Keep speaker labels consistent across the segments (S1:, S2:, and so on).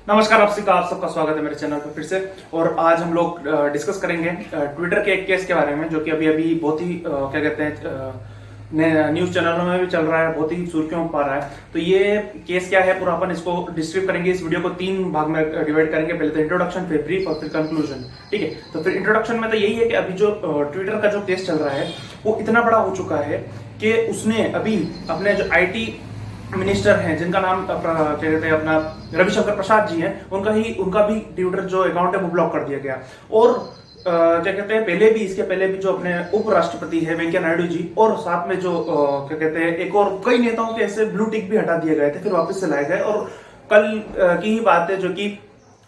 S1: नमस्कार, आप सबका स्वागत है मेरे चैनल पर फिर से। और आज हम लोग डिस्कस करेंगे ट्विटर के एक केस के बारे में, जो कि अभी बहुत ही क्या कहते हैं न्यूज चैनलों में भी चल रहा है, बहुत ही सुर्खियों में पा रहा है। तो ये केस क्या है पूरा अपन इसको डिस्क्राइब करेंगे। इस वीडियो को 3 भाग में डिवाइड करेंगे। पहले तो इंट्रोडक्शन, फिर ब्रीफ और फिर कंक्लूजन। ठीक है, तो फिर इंट्रोडक्शन में तो यही है कि अभी जो ट्विटर का जो केस चल रहा है वो इतना बड़ा हो चुका है कि उसने अभी अपने जो IT मिनिस्टर हैं, जिनका नाम क्या कहते हैं अपना रविशंकर प्रसाद जी हैं, उनका भी ट्विटर जो अकाउंट है वो ब्लॉक कर दिया गया। और क्या कहते हैं इसके पहले भी जो अपने उपराष्ट्रपति है वेंकैया नायडू जी, और साथ में जो क्या कहते हैं एक और कई नेताओं के ऐसे ब्लू टिक भी हटा दिए गए थे, फिर वापस से लाए गए। और कल की ही बात है जो कि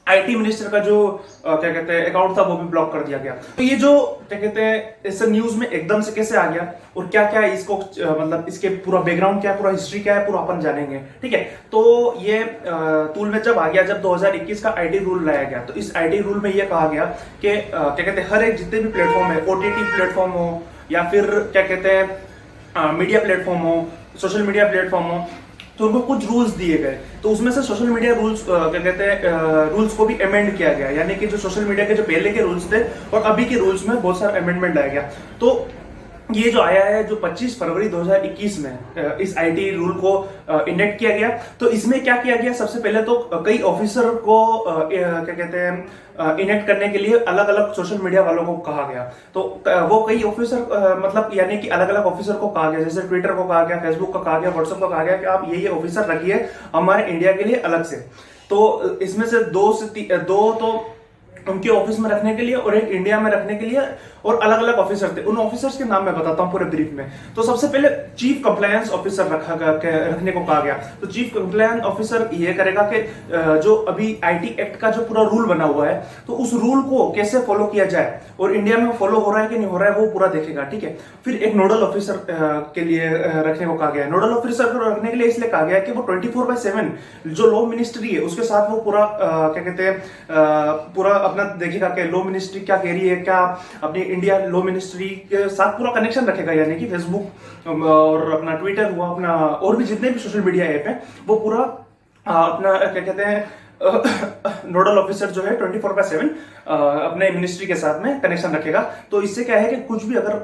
S1: IT मिनिस्टर का जो क्या कहते हैं अकाउंट था वो भी ब्लॉक कर दिया गया। तो ये जो क्या कहते हैं इस न्यूज में एकदम से कैसे आ गया और क्या क्या इसको मतलब इसके पूरा बैकग्राउंड क्या है, पूरा हिस्ट्री क्या है, पूरा अपन जानेंगे। ठीक है, तो ये टूल में जब आ गया, जब 2021 का IT रूल लाया गया, तो इस IT रूल में ये कहा गया कि क्या कहते हैं हर एक जितने भी प्लेटफॉर्म है, OTT प्लेटफॉर्म हो या फिर क्या कहते हैं मीडिया प्लेटफॉर्म हो, सोशल मीडिया प्लेटफॉर्म हो, तो उनको कुछ रूल्स दिए गए। तो उसमें से सोशल मीडिया रूल्स क्या कहते हैं रूल्स को भी अमेंड किया गया, यानी कि जो सोशल मीडिया के जो पहले के रूल्स थे और अभी के रूल्स में बहुत सारा अमेंडमेंट लाया गया। तो ये जो आया है जो 25 फरवरी 2021 में इस IT रूल को इनेक्ट किया गया। तो इसमें क्या किया गया, सबसे पहले तो कई ऑफिसर को क्या कहते हैं इनेक्ट करने के लिए अलग अलग सोशल मीडिया वालों को कहा गया। तो वो कई ऑफिसर मतलब यानी कि अलग अलग ऑफिसर को कहा गया, जैसे ट्विटर को कहा गया, फेसबुक को कहा गया, व्हाट्सएप को कहा गया कि आप ये ऑफिसर रखिए हमारे इंडिया के लिए अलग से। तो इसमें से दो तो उनके ऑफिस में रखने के लिए और एक इंडिया में रखने के लिए, और अलग अलग ऑफिसर थे। उन ऑफिसर्स के नाम मैं बताता हूं पूरे ब्रीफ में। तो सबसे पहले चीफ कंप्लायंस ऑफिसर रखने को कहा गया। तो चीफ कंप्लायंस ऑफिसर ये करेगा कि जो अभी IT एक्ट का जो पूरा रूल बना हुआ है, तो उस रूल को कैसे फॉलो किया जाए और इंडिया में फॉलो हो रहा है कि नहीं हो रहा है वो पूरा देखेगा। ठीक है, फिर एक नोडल ऑफिसर के लिए रखने को कहा गया। नोडल ऑफिसर को रखने के लिए इसलिए कहा गया कि वो 24/7 जो लॉ मिनिस्ट्री है उसके साथ वो पूरा क्या कहते हैं पूरा अपना देखेगा कि लॉ मिनिस्ट्री क्या कह रही है, क्या अपनी इंडिया लॉ मिनिस्ट्री के साथ पूरा कनेक्शन रखेगा। यानी कि फेसबुक और अपना ट्विटर हुआ, अपना और भी जितने भी सोशल मीडिया ऐप है वो पूरा अपना क्या कहते हैं नोडल ऑफिसर जो है 24/7 अपने मिनिस्ट्री के साथ में कनेक्शन रखेगा। तो इससे क्या है कि कुछ भी अगर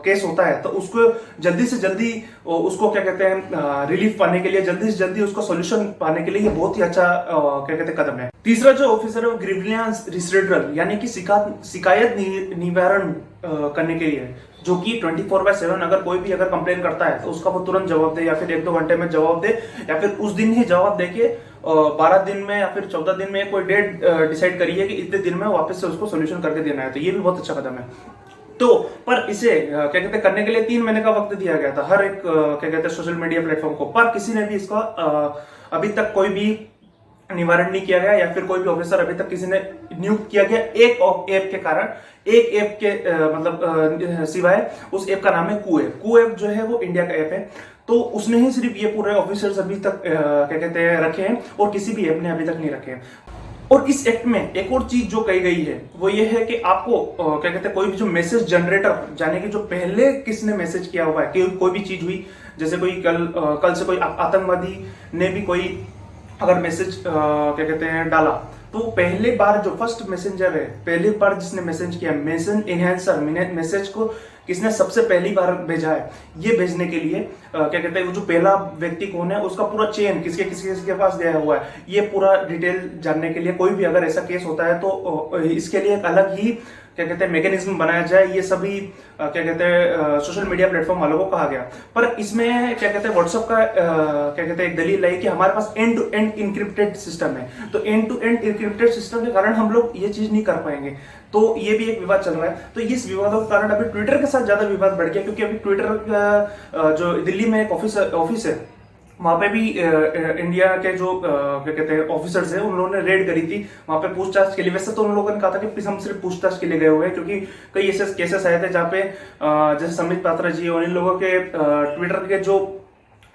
S1: केस होता है तो उसको जल्दी से जल्दी उसको क्या कहते हैं रिलीफ पाने के लिए, जल्दी से जल्दी उसको सॉल्यूशन पाने के लिए ये बहुत ही अच्छा क्या कहते हैं कदम है। तीसरा जो ऑफिसर है वो ग्रीवियंस रिसेड्रल यानी कि शिकायत निवारण करने के लिए, जो कि 24/7 अगर कोई भी अगर कंप्लेन करता है तो उसका वो तुरंत जवाब दे, या फिर 1-2 घंटे में जवाब दे, या फिर उस दिन ही जवाब देके 12 दिन में या फिर 14 दिन में कोई डेट डिसाइड करिए कि इतने दिन में वापस से उसको सोल्यूशन करके देना है। तो ये भी बहुत अच्छा कदम है। तो पर इसे क्या कहते हैं करने के लिए 3 महीने का वक्त दिया गया था हर एक क्या कहते हैं सोशल मीडिया प्लेटफॉर्म को, पर किसी ने भी इसका अभी तक कोई भी निवारण नहीं किया गया, या फिर कोई भी ऑफिसर अभी तक किसी ने नियुक्त किया गया एक ऐप के कारण, एक ऐप के मतलब सिवाय। उस ऐप का नाम है कू ऐप जो है वो इंडिया का ऐप है। तो उसने ही सिर्फ ये पूरे ऑफिसर्स अभी तक क्या कहते हैं रखे हैं, और किसी भी ऐप ने अभी तक नहीं रखे हैं। और इस एक्ट में एक और चीज जो कही गई है वो ये है कि आपको क्या कहते हैं कोई भी जो मैसेज जनरेटर, यानी कि जो पहले किसने मैसेज किया हुआ है कि कोई भी चीज हुई, जैसे कोई कल से कोई आतंकवादी ने भी कोई अगर मैसेज क्या कहते हैं डाला, तो पहले बार जो फर्स्ट मैसेंजर है, पहली बार जिसने मैसेज किया, मैसेज एनहांसर मैसेज को किसने सबसे पहली बार भेजा है, ये भेजने के लिए क्या कहते हैं वो जो पहला व्यक्ति कौन है, उसका पूरा चेन किसके किसके किसके पास गया हुआ है, ये पूरा डिटेल जानने के लिए कोई भी अगर ऐसा केस होता है तो इसके लिए एक अलग ही क्या कहते हैं मैकेनिज्म बनाया जाए। ये सभी क्या कहते हैं सोशल मीडिया प्लेटफॉर्म वालों को कहा गया। पर इसमें क्या कहते हैं व्हाट्सएप का क्या कहते हैं एक दलील है कि हमारे पास end to end encrypted system है। तो end to end encrypted system के कारण हम लोग ये चीज नहीं कर पाएंगे। तो ये भी एक विवाद चल रहा है। तो इस विवादों के कारण अभी ट्विटर के साथ ज्यादा विवाद बढ़ गया, क्योंकि अभी ट्विटर जो दिल्ली में एक ऑफिस है, वहां पे भी इंडिया के जो क्या कहते हैं ऑफिसर्स हैं उन्होंने रेड करी थी वहां पे पूछताछ के लिए। वैसे तो उन लोगों ने कहा था कि हम सिर्फ पूछताछ के लिए गए हुए हैं, क्योंकि कई ऐसे केसेस आए थे जहाँ पे जैसे संबित पात्रा जी और इन लोगों के ट्विटर के जो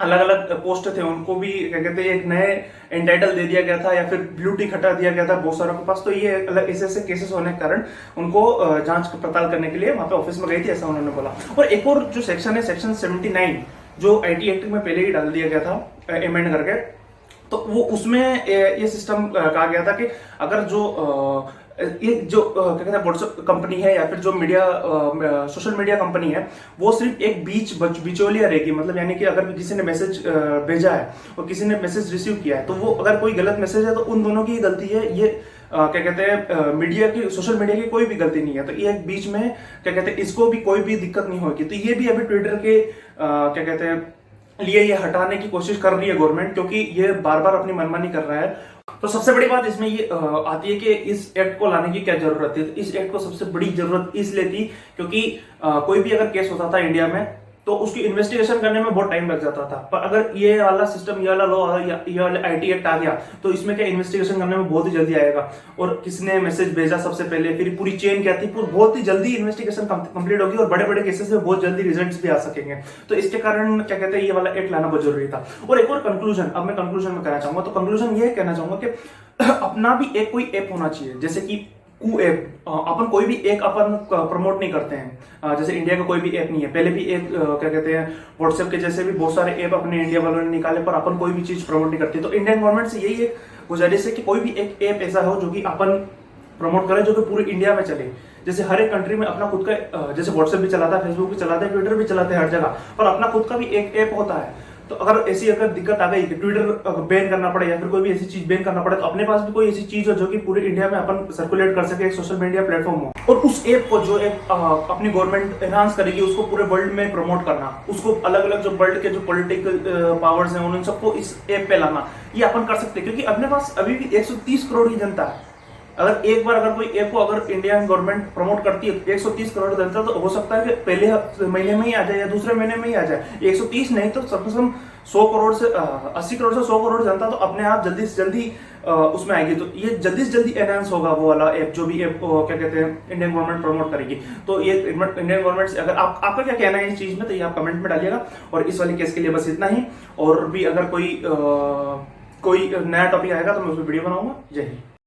S1: अलग अलग पोस्ट थे उनको भी क्या कहते हैं एक नए एंटाइटल दे दिया गया था, या फिर ब्लू टिक हटा दिया गया था बहुत सारों के पास। तो ये अलग ऐसे केसेस होने के कारण उनको जांच पड़ताल करने के लिए वहां पे ऑफिस में गई थी, ऐसा उन्होंने बोला। और एक और जो सेक्शन है, सेक्शन 79, जो IT एक्ट में पहले ही डाल दिया गया था अमेंड करके, तो वो उसमें ये सिस्टम कहा गया था कि अगर ये जो क्या कहते हैं व्हाट्सएप कंपनी है या फिर जो मीडिया सोशल मीडिया कंपनी है, वो सिर्फ एक बिचौलिया रहेगी। मतलब यानी कि अगर किसी ने मैसेज भेजा है और किसी ने मैसेज रिसीव किया है, तो वो अगर कोई गलत मैसेज है तो उन दोनों की ही गलती है। ये क्या कहते हैं मीडिया की, सोशल मीडिया की कोई भी गलती नहीं है। तो ये एक बीच में क्या कहते हैं इसको भी कोई भी दिक्कत नहीं होगी। तो ये भी अभी ट्विटर के क्या कहते हैं लिए ये हटाने की कोशिश कर रही है गवर्नमेंट, क्योंकि ये बार बार अपनी मनमानी कर रहा है। तो सबसे बड़ी बात इसमें ये आती है कि इस एक्ट को लाने की क्या जरूरत थी। तो इस एक्ट को सबसे बड़ी जरूरत इसलिए थी क्योंकि कोई भी अगर केस होता था इंडिया में तो उसकी इन्वेस्टिगेशन करने में बहुत टाइम लग जाता था। पर अगर ये वाला सिस्टम, ये वाला लॉ, ये वाला आईटी एक्ट आ गया तो इसमें क्या इन्वेस्टिगेशन करने में बहुत ही जल्दी आएगा। और किसने मैसेज भेजा सबसे पहले, फिर पूरी चेन क्या थी, बहुत ही जल्दी इन्वेस्टिगेशन कंप्लीट होगी और बड़े बड़े केसेस में बहुत जल्दी रिजल्ट्स भी आ सकेंगे। तो इसके कारण क्या कहते हैं ये वाला एक्ट लाना बहुत जरूरी था। और एक और कंक्लूजन, अब मैं कंक्लूजन में कहना चाहूंगा। तो कंक्लूजन ये कहना चाहूंगा कि अपना भी एक कोई ऐप होना चाहिए, जैसे कि कू ऐप। अपन कोई भी एक अपन प्रमोट नहीं करते हैं। जैसे इंडिया का कोई भी ऐप नहीं है। पहले भी एक क्या कहते हैं व्हाट्सएप के जैसे भी बहुत सारे ऐप अपने इंडिया वालों ने निकाले, पर अपन कोई भी चीज प्रमोट नहीं करते। तो इंडियन गवर्नमेंट से यही एक गुजारिश है कि कोई भी एक ऐप ऐसा हो जो कि अपन प्रमोट करे, जो कि पूरे इंडिया में चले। जैसे हर एक कंट्री में अपना खुद का, जैसे व्हाट्सएप भी चलाता है, फेसबुक भी चलाता है, ट्विटर भी चलाते हैं हर जगह, पर अपना खुद का भी एक ऐप होता है। तो अगर ऐसी अगर दिक्कत आ गई कि ट्विटर बैन करना पड़े या फिर कोई भी ऐसी चीज बैन करना पड़े, तो अपने पास भी कोई ऐसी चीज हो जो कि पूरे इंडिया में अपन सर्कुलेट कर सके, एक सोशल मीडिया प्लेटफॉर्म हो, और उस ऐप को जो एक अपनी गवर्नमेंट एनहांस करेगी उसको पूरे वर्ल्ड में प्रमोट करना, उसको अलग अलग जो वर्ल्ड के जो पॉलिटिकल पावर्स हैं उन सबको इस ऐप पे लाना, ये अपन कर सकते हैं। क्योंकि अपने पास अभी भी 130 करोड़ की जनता है। अगर एक बार अगर कोई ऐप को अगर इंडियन गवर्नमेंट प्रमोट करती है 130 करोड़ जनता, तो हो सकता है कि पहले महीने में ही आ जाए या दूसरे महीने में ही आ जाए। 130 नहीं तो कम से कम 100 करोड़ से 80 करोड़ से 100 करोड़ जनता तो अपने आप जल्दी से जल्दी उसमें आएगी। तो ये जल्दी से जल्दी एनहांस होगा वो वाला ऐप, जो भी ऐप क्या कहते हैं इंडियन गवर्नमेंट प्रमोट करेगी। तो ये इंडियन गवर्नमेंट से अगर आपका क्या कहना है इस चीज में, तो ये आप कमेंट में डालिएगा। और इस वाली केस के लिए बस इतना ही। और भी अगर कोई नया टॉपिक आएगा तो मैं उसमें वीडियो बनाऊंगा। जय हिंद।